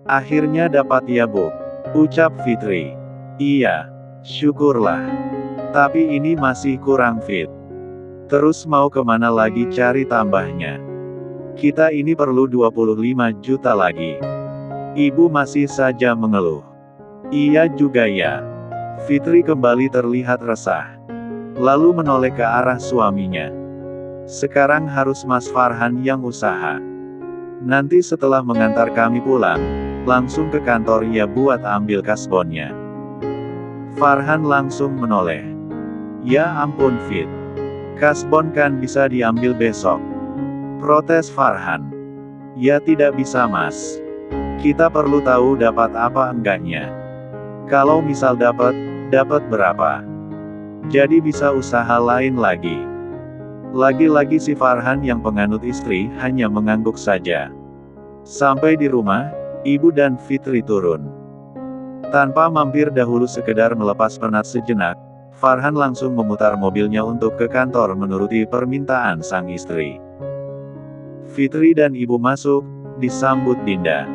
Akhirnya dapat ya Bu, ucap Fitri. Iya, syukurlah. Tapi ini masih kurang fit. Terus mau kemana lagi cari tambahnya? Kita ini perlu 25 juta lagi. Ibu masih saja mengeluh. Iya juga ya. Fitri kembali terlihat resah. Lalu menoleh ke arah suaminya. Sekarang harus Mas Farhan yang usaha. Nanti setelah mengantar kami pulang, langsung ke kantor ya buat ambil kasbonnya. Farhan langsung menoleh. Ya ampun Fit. Kasbon kan bisa diambil besok. Protes Farhan. Ya tidak bisa Mas. Kita perlu tahu dapat apa enggaknya. Kalau misal dapat berapa. Jadi bisa usaha lain lagi. Lagi-lagi si Farhan yang penganut istri hanya mengangguk saja. Sampai di rumah, ibu dan Fitri turun. Tanpa mampir dahulu sekedar melepas penat sejenak, Farhan langsung memutar mobilnya untuk ke kantor menuruti permintaan sang istri. Fitri dan ibu masuk, disambut Dinda.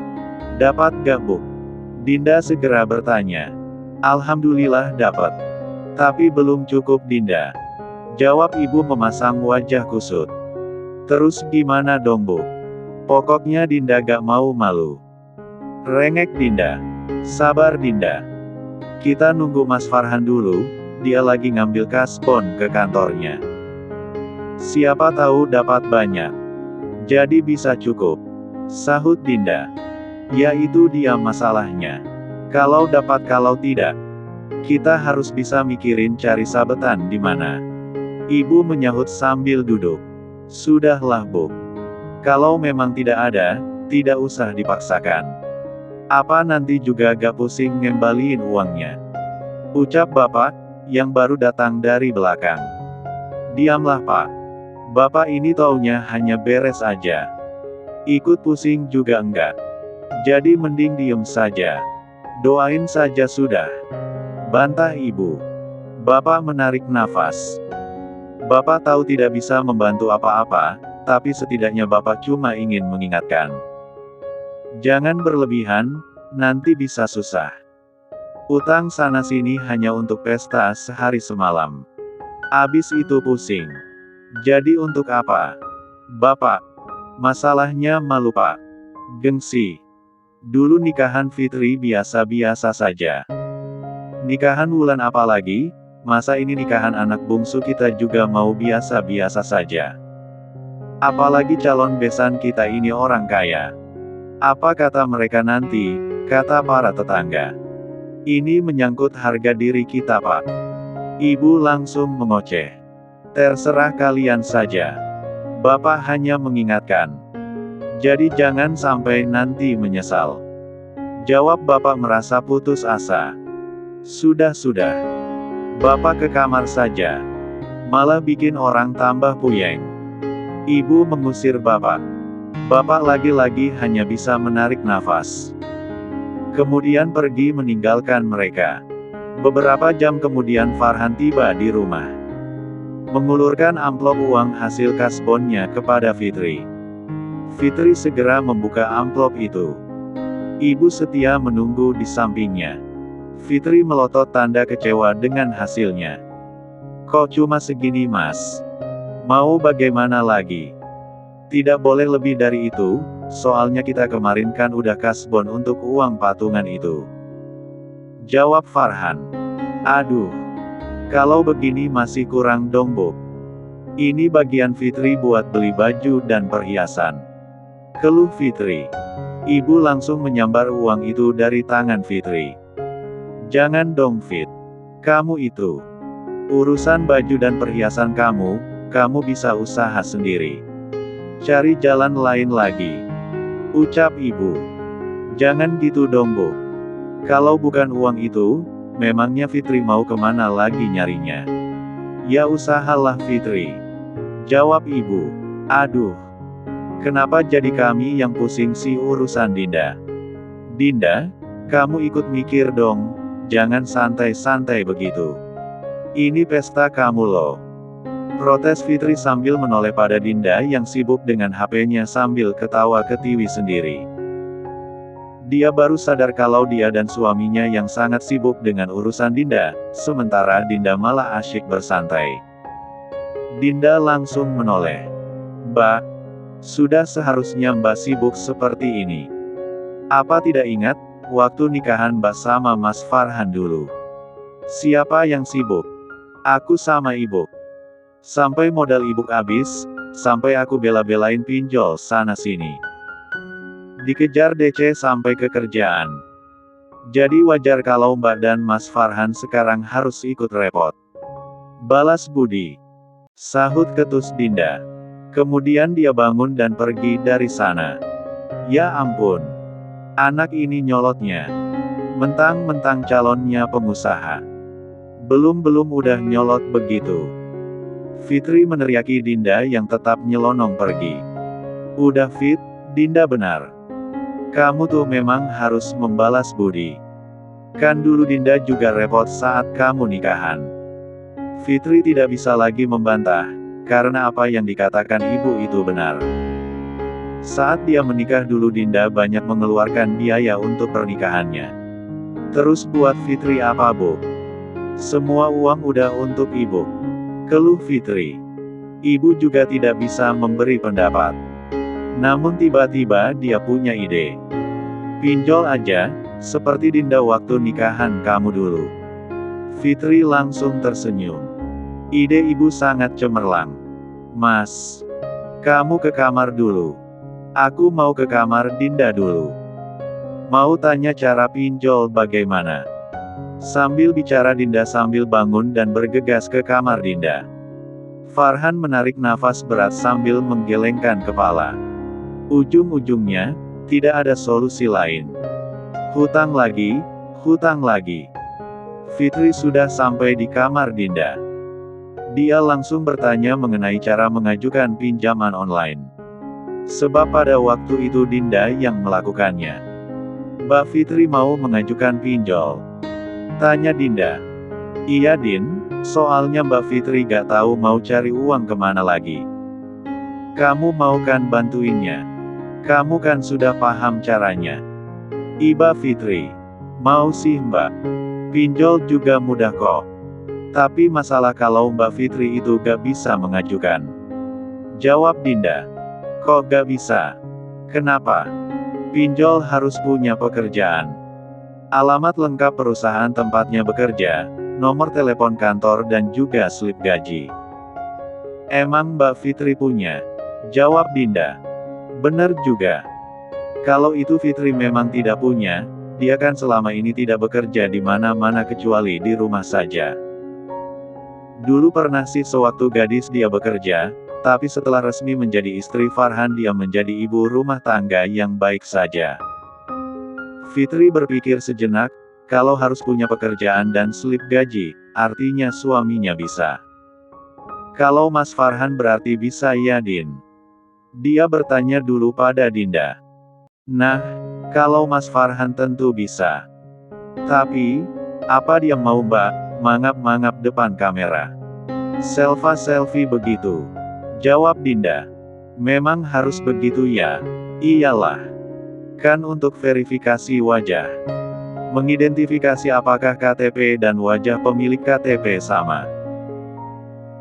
Dapat gak Bu? Dinda segera bertanya. Alhamdulillah dapat. Tapi belum cukup Dinda. Jawab ibu memasang wajah kusut. Terus gimana dong Bu? Pokoknya Dinda gak mau malu. Rengek Dinda. Sabar Dinda. Kita nunggu Mas Farhan dulu, dia lagi ngambil kasbon ke kantornya. Siapa tahu dapat banyak. Jadi bisa cukup. Sahut Dinda. Ya itu dia masalahnya. Kalau dapat kalau tidak. Kita harus bisa mikirin cari sabetan di mana. Ibu menyahut sambil duduk. Sudahlah Bu. Kalau memang tidak ada, tidak usah dipaksakan. Apa nanti juga gak pusing ngembaliin uangnya. Ucap bapak, yang baru datang dari belakang. Diamlah Pak. Bapak ini taunya hanya beres aja. Ikut pusing juga enggak. Jadi mending diem saja. Doain saja sudah. Bantah ibu. Bapak menarik nafas. Bapak tahu tidak bisa membantu apa-apa, tapi setidaknya Bapak cuma ingin mengingatkan. Jangan berlebihan, nanti bisa susah. Utang sana-sini hanya untuk pesta sehari semalam. Abis itu pusing. Jadi untuk apa? Bapak. Masalahnya malu Pak. Gengsi. Dulu nikahan Fitri biasa-biasa saja. Nikahan Wulan apalagi, masa ini nikahan anak bungsu kita juga mau biasa-biasa saja. Apalagi calon besan kita ini orang kaya. Apa kata mereka nanti, kata para tetangga. Ini menyangkut harga diri kita Pak. Ibu langsung mengoceh. Terserah kalian saja. Bapak hanya mengingatkan. Jadi jangan sampai nanti menyesal. Jawab Bapak merasa putus asa. Sudah. Bapak ke kamar saja. Malah bikin orang tambah puyeng. Ibu mengusir Bapak. Bapak lagi-lagi hanya bisa menarik nafas. Kemudian pergi meninggalkan mereka. Beberapa jam kemudian Farhan tiba di rumah. Mengulurkan amplop uang hasil kasbonnya kepada Fitri. Fitri segera membuka amplop itu. Ibu setia menunggu di sampingnya. Fitri melotot tanda kecewa dengan hasilnya. Kok cuma segini Mas? Mau bagaimana lagi? Tidak boleh lebih dari itu, soalnya kita kemarin kan udah kasbon untuk uang patungan itu. Jawab Farhan. Aduh. Kalau begini masih kurang dong Bu. Ini bagian Fitri buat beli baju dan perhiasan. Keluh Fitri. Ibu langsung menyambar uang itu dari tangan Fitri. Jangan dong Fit. Kamu itu. Urusan baju dan perhiasan kamu bisa usaha sendiri. Cari jalan lain lagi. Ucap ibu. Jangan gitu dong Bu. Kalau bukan uang itu, memangnya Fitri mau kemana lagi nyarinya? Ya usahalah Fitri. Jawab ibu. Aduh. Kenapa jadi kami yang pusing sih urusan Dinda? Dinda, kamu ikut mikir dong. Jangan santai-santai begitu. Ini pesta kamu loh. Protes Fitri sambil menoleh pada Dinda yang sibuk dengan HP-nya sambil ketawa ketiwi sendiri. Dia baru sadar kalau dia dan suaminya yang sangat sibuk dengan urusan Dinda, sementara Dinda malah asyik bersantai. Dinda langsung menoleh. "Mbak, sudah seharusnya Mbak sibuk seperti ini. Apa tidak ingat, waktu nikahan Mbak sama Mas Farhan dulu? Siapa yang sibuk? Aku sama Ibu. Sampai modal Ibu habis, sampai aku bela-belain pinjol sana-sini. Dikejar DC sampai ke kerjaan. Jadi wajar kalau Mbak dan Mas Farhan sekarang harus ikut repot." "Balas budi," sahut ketus Dinda. Kemudian dia bangun dan pergi dari sana. Ya ampun. Anak ini nyolotnya. Mentang-mentang calonnya pengusaha. Belum-belum udah nyolot begitu. Fitri meneriaki Dinda yang tetap nyelonong pergi. "Udah Fit, Dinda benar. Kamu tuh memang harus membalas budi. Kan dulu Dinda juga repot saat kamu nikahan." Fitri tidak bisa lagi membantah, karena apa yang dikatakan ibu itu benar. Saat dia menikah dulu Dinda banyak mengeluarkan biaya untuk pernikahannya. "Terus buat Fitri apa Bu? Semua uang udah untuk Ibu," keluh Fitri. Ibu juga tidak bisa memberi pendapat. Namun tiba-tiba dia punya ide. "Pinjol aja, seperti Dinda waktu nikahan kamu dulu." Fitri langsung tersenyum. Ide ibu sangat cemerlang. "Mas, kamu ke kamar dulu. Aku mau ke kamar Dinda dulu. Mau tanya cara pinjol bagaimana." Sambil bicara Dinda sambil bangun dan bergegas ke kamar Dinda. Farhan menarik nafas berat sambil menggelengkan kepala. Ujung-ujungnya, tidak ada solusi lain. Hutang lagi, hutang lagi. Fitri sudah sampai di kamar Dinda. Dia langsung bertanya mengenai cara mengajukan pinjaman online. Sebab pada waktu itu Dinda yang melakukannya. "Mbak Fitri mau mengajukan pinjol?" tanya Dinda. "Iya Din, soalnya Mbak Fitri gak tahu mau cari uang kemana lagi. Kamu mau kan bantuinnya? Kamu kan sudah paham caranya." "Iba Fitri. Mau sih Mbak. Pinjol juga mudah kok. Tapi masalah kalau Mbak Fitri itu gak bisa mengajukan." Jawab Dinda. "Kok gak bisa? Kenapa? Pinjol harus punya pekerjaan. Alamat lengkap perusahaan tempatnya bekerja, nomor telepon kantor dan juga slip gaji." "Emang Mbak Fitri punya?" Jawab Dinda. "Bener juga. Kalau itu Fitri memang tidak punya, dia kan selama ini tidak bekerja di mana-mana kecuali di rumah saja. Dulu pernah sih sewaktu gadis dia bekerja, tapi setelah resmi menjadi istri Farhan dia menjadi ibu rumah tangga yang baik saja." Fitri berpikir sejenak, kalau harus punya pekerjaan dan slip gaji, artinya suaminya bisa. "Kalau Mas Farhan berarti bisa ya Din?" Dia bertanya dulu pada Dinda. "Nah, kalau Mas Farhan tentu bisa. Tapi, apa dia mau Mbak, mangap-mangap depan kamera? Selfie begitu?" Jawab Dinda. "Memang harus begitu ya?" "Iyalah. Kan untuk verifikasi wajah. Mengidentifikasi apakah KTP dan wajah pemilik KTP sama."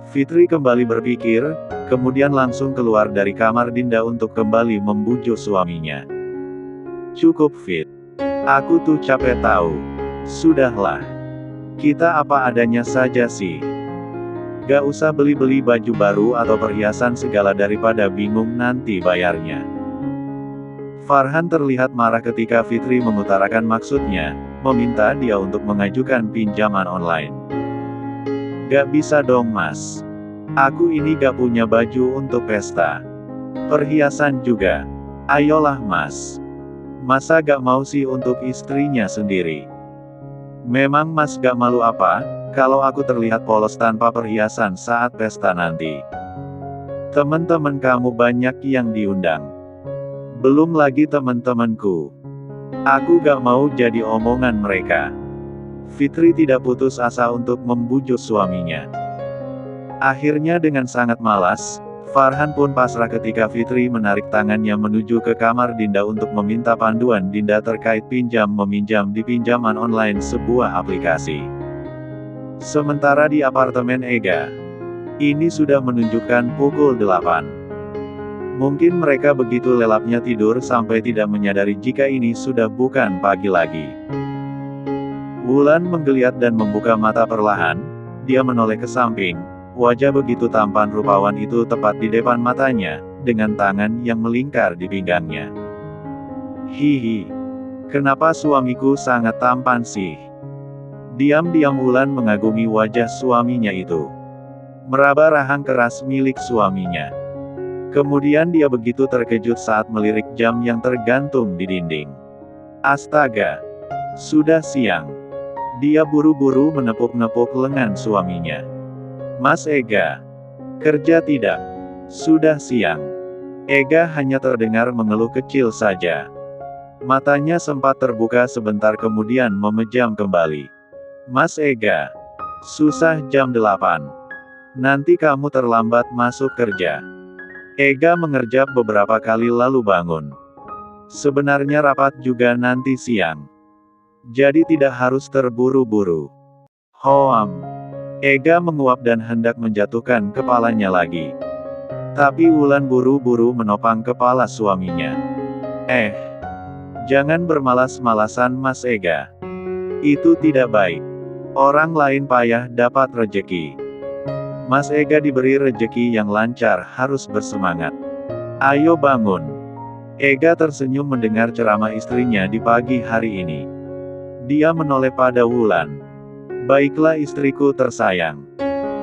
Fitri kembali berpikir, kemudian langsung keluar dari kamar Dinda untuk kembali membujuk suaminya. "Cukup Fit. Aku tuh capek tahu. Sudahlah. Kita apa adanya saja sih. Gak usah beli-beli baju baru atau perhiasan segala daripada bingung nanti bayarnya." Farhan terlihat marah ketika Fitri mengutarakan maksudnya, meminta dia untuk mengajukan pinjaman online. "Gak bisa dong Mas. Aku ini gak punya baju untuk pesta. Perhiasan juga. Ayolah Mas. Masa gak mau sih untuk istrinya sendiri? Memang Mas gak malu apa, kalau aku terlihat polos tanpa perhiasan saat pesta nanti? Teman-teman kamu banyak yang diundang. Belum lagi teman-temanku. Aku gak mau jadi omongan mereka." Fitri tidak putus asa untuk membujuk suaminya. Akhirnya dengan sangat malas, Farhan pun pasrah ketika Fitri menarik tangannya menuju ke kamar Dinda untuk meminta panduan Dinda terkait pinjam-meminjam di pinjaman online sebuah aplikasi. Sementara di apartemen Ega, ini sudah menunjukkan pukul 8. Mungkin mereka begitu lelapnya tidur sampai tidak menyadari jika ini sudah bukan pagi lagi. Wulan menggeliat dan membuka mata perlahan, dia menoleh ke samping, wajah begitu tampan rupawan itu tepat di depan matanya, dengan tangan yang melingkar di pinggangnya. Hihi. Kenapa suamiku sangat tampan sih? Diam-diam Wulan mengagumi wajah suaminya itu. Meraba rahang keras milik suaminya. Kemudian dia begitu terkejut saat melirik jam yang tergantung di dinding. Astaga! Sudah siang. Dia buru-buru menepuk-nepuk lengan suaminya. Mas Ega. Kerja tidak. Sudah siang. Ega hanya terdengar mengeluh kecil saja. Matanya sempat terbuka sebentar kemudian memejam kembali. Mas Ega. Susah jam 8. Nanti kamu terlambat masuk kerja. Ega mengerjap beberapa kali lalu bangun. Sebenarnya rapat juga nanti siang. Jadi tidak harus terburu-buru. Hoam. Ega menguap dan hendak menjatuhkan kepalanya lagi. Tapi Wulan buru-buru menopang kepala suaminya. Jangan bermalas-malasan Mas Ega. Itu tidak baik. Orang lain payah dapat rejeki. Mas Ega diberi rejeki yang lancar harus bersemangat. Ayo bangun. Ega tersenyum mendengar ceramah istrinya di pagi hari ini. Dia menoleh pada Wulan. Baiklah istriku tersayang.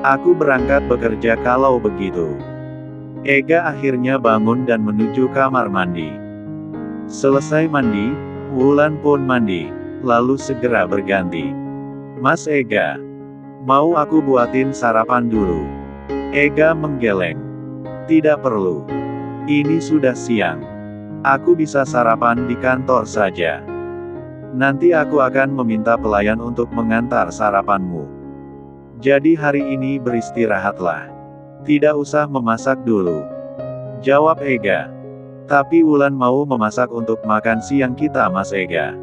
Aku berangkat bekerja kalau begitu. Ega akhirnya bangun dan menuju kamar mandi. Selesai mandi, Wulan pun mandi, lalu segera berganti. Mas Ega. Mau aku buatin sarapan dulu? Ega menggeleng. Tidak perlu. Ini sudah siang. Aku bisa sarapan di kantor saja. Nanti aku akan meminta pelayan untuk mengantar sarapanmu. Jadi hari ini beristirahatlah. Tidak usah memasak dulu. Jawab Ega. Tapi Wulan mau memasak untuk makan siang kita Mas Ega.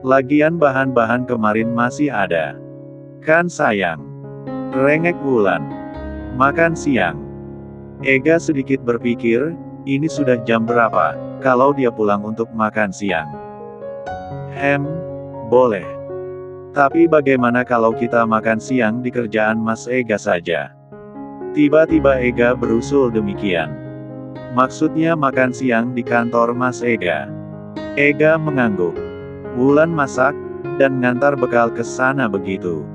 Lagian bahan-bahan kemarin masih ada. Kan sayang. Rengek Wulan. Makan siang. Ega sedikit berpikir, ini sudah jam berapa, kalau dia pulang untuk makan siang. Boleh. Tapi bagaimana kalau kita makan siang di kerjaan Mas Ega saja? Tiba-tiba Ega berusul demikian. Maksudnya makan siang di kantor Mas Ega. Ega mengangguk. Wulan masak, dan ngantar bekal ke sana begitu.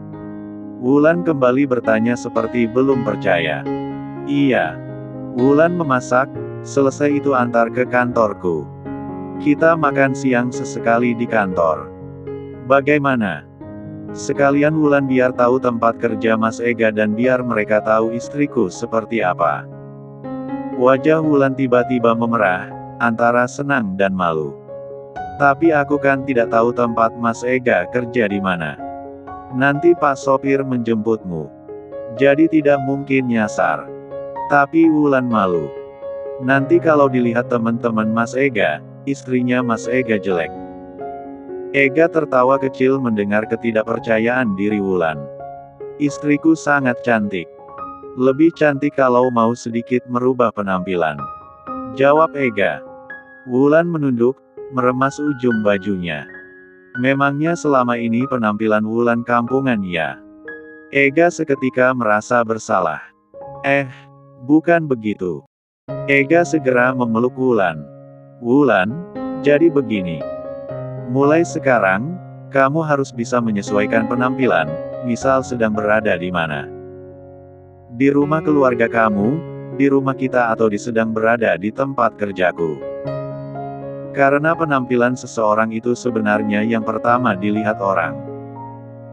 Wulan kembali bertanya seperti belum percaya. Iya. Wulan memasak, selesai itu antar ke kantorku. Kita makan siang sesekali di kantor. Bagaimana? Sekalian Wulan biar tahu tempat kerja Mas Ega dan biar mereka tahu istriku seperti apa. Wajah Wulan tiba-tiba memerah, antara senang dan malu. Tapi aku kan tidak tahu tempat Mas Ega kerja di mana. Nanti Pak sopir menjemputmu. Jadi tidak mungkin nyasar. Tapi Wulan malu. Nanti kalau dilihat teman-teman Mas Ega, istrinya Mas Ega jelek. Ega tertawa kecil mendengar ketidakpercayaan diri Wulan. Istriku sangat cantik. Lebih cantik kalau mau sedikit merubah penampilan. Jawab Ega. Wulan menunduk, meremas ujung bajunya. Memangnya selama ini penampilan Wulan kampungan ya? Ega seketika merasa bersalah. Bukan begitu. Ega segera memeluk Wulan. Wulan, jadi begini. Mulai sekarang, kamu harus bisa menyesuaikan penampilan, misal sedang berada di mana. Di rumah keluarga kamu, di rumah kita atau sedang berada di tempat kerjaku. Karena penampilan seseorang itu sebenarnya yang pertama dilihat orang.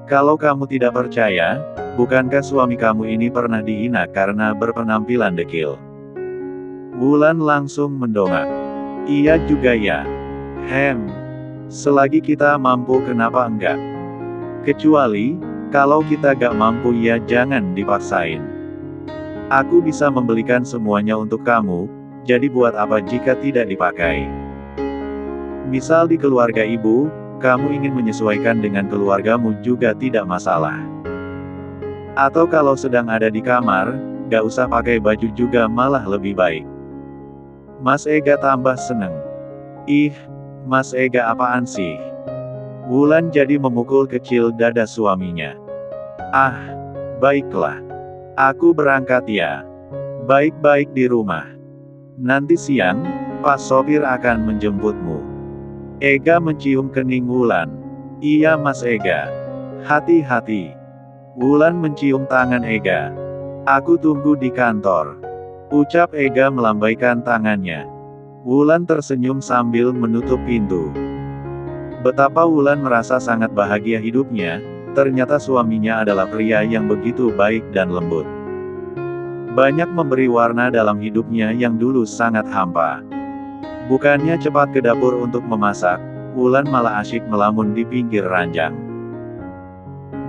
Kalau kamu tidak percaya, bukankah suami kamu ini pernah dihina karena berpenampilan dekil? Wulan langsung mendongak. Iya juga ya. Selagi kita mampu kenapa enggak? Kecuali, kalau kita gak mampu ya jangan dipaksain. Aku bisa membelikan semuanya untuk kamu, jadi buat apa jika tidak dipakai? Misal di keluarga ibu, kamu ingin menyesuaikan dengan keluargamu juga tidak masalah. Atau kalau sedang ada di kamar, gak usah pakai baju juga malah lebih baik. Mas Ega tambah seneng. Ih, Mas Ega apaan sih? Wulan jadi memukul kecil dada suaminya. Ah, baiklah. Aku berangkat ya. Baik-baik di rumah. Nanti siang, Pak sopir akan menjemputmu. Ega mencium kening Wulan. Iya Mas Ega. Hati-hati. Wulan mencium tangan Ega. Aku tunggu di kantor. Ucap Ega melambaikan tangannya. Wulan tersenyum sambil menutup pintu. Betapa Wulan merasa sangat bahagia hidupnya, ternyata suaminya adalah pria yang begitu baik dan lembut. Banyak memberi warna dalam hidupnya yang dulu sangat hampa. Bukannya cepat ke dapur untuk memasak, Wulan malah asyik melamun di pinggir ranjang.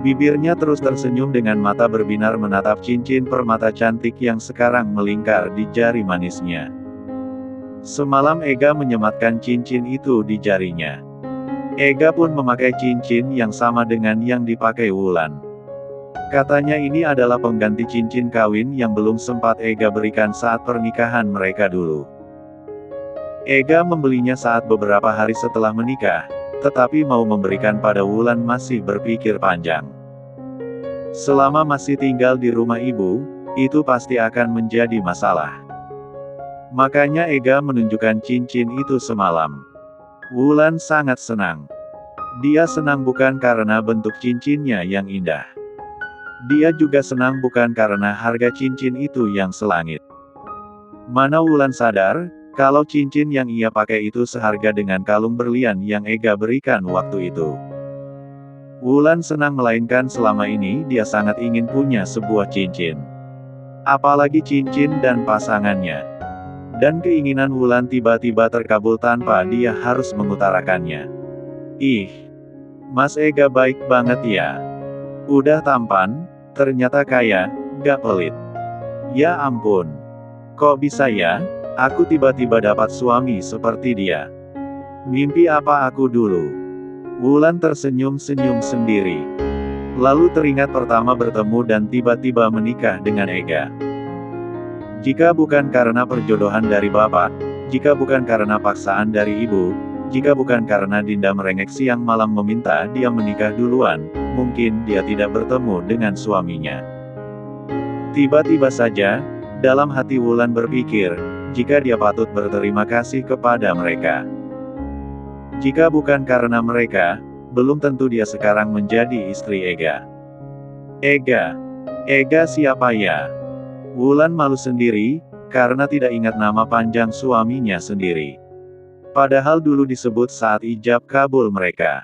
Bibirnya terus tersenyum dengan mata berbinar menatap cincin permata cantik yang sekarang melingkar di jari manisnya. Semalam Ega menyematkan cincin itu di jarinya. Ega pun memakai cincin yang sama dengan yang dipakai Wulan. Katanya ini adalah pengganti cincin kawin yang belum sempat Ega berikan saat pernikahan mereka dulu. Ega membelinya saat beberapa hari setelah menikah, tetapi mau memberikan pada Wulan masih berpikir panjang. Selama masih tinggal di rumah ibu, itu pasti akan menjadi masalah. Makanya Ega menunjukkan cincin itu semalam. Wulan sangat senang. Dia senang bukan karena bentuk cincinnya yang indah. Dia juga senang bukan karena harga cincin itu yang selangit. Mana Wulan sadar, kalau cincin yang ia pakai itu seharga dengan kalung berlian yang Ega berikan waktu itu. Wulan senang melainkan selama ini dia sangat ingin punya sebuah cincin. Apalagi cincin dan pasangannya. Dan keinginan Wulan tiba-tiba terkabul tanpa dia harus mengutarakannya. Ih, Mas Ega baik banget ya. Udah tampan, ternyata kaya, gak pelit. Ya ampun. Kok bisa ya, aku tiba-tiba dapat suami seperti dia. Mimpi apa aku dulu? Wulan tersenyum-senyum sendiri. Lalu teringat pertama bertemu dan tiba-tiba menikah dengan Ega. Jika bukan karena perjodohan dari bapak, jika bukan karena paksaan dari ibu, jika bukan karena Dinda merengek siang malam meminta dia menikah duluan, mungkin dia tidak bertemu dengan suaminya. Tiba-tiba saja, dalam hati Wulan berpikir, jika dia patut berterima kasih kepada mereka. Jika bukan karena mereka, belum tentu dia sekarang menjadi istri Ega. Ega siapa ya? Wulan malu sendiri, karena tidak ingat nama panjang suaminya sendiri. Padahal dulu disebut saat ijab kabul mereka.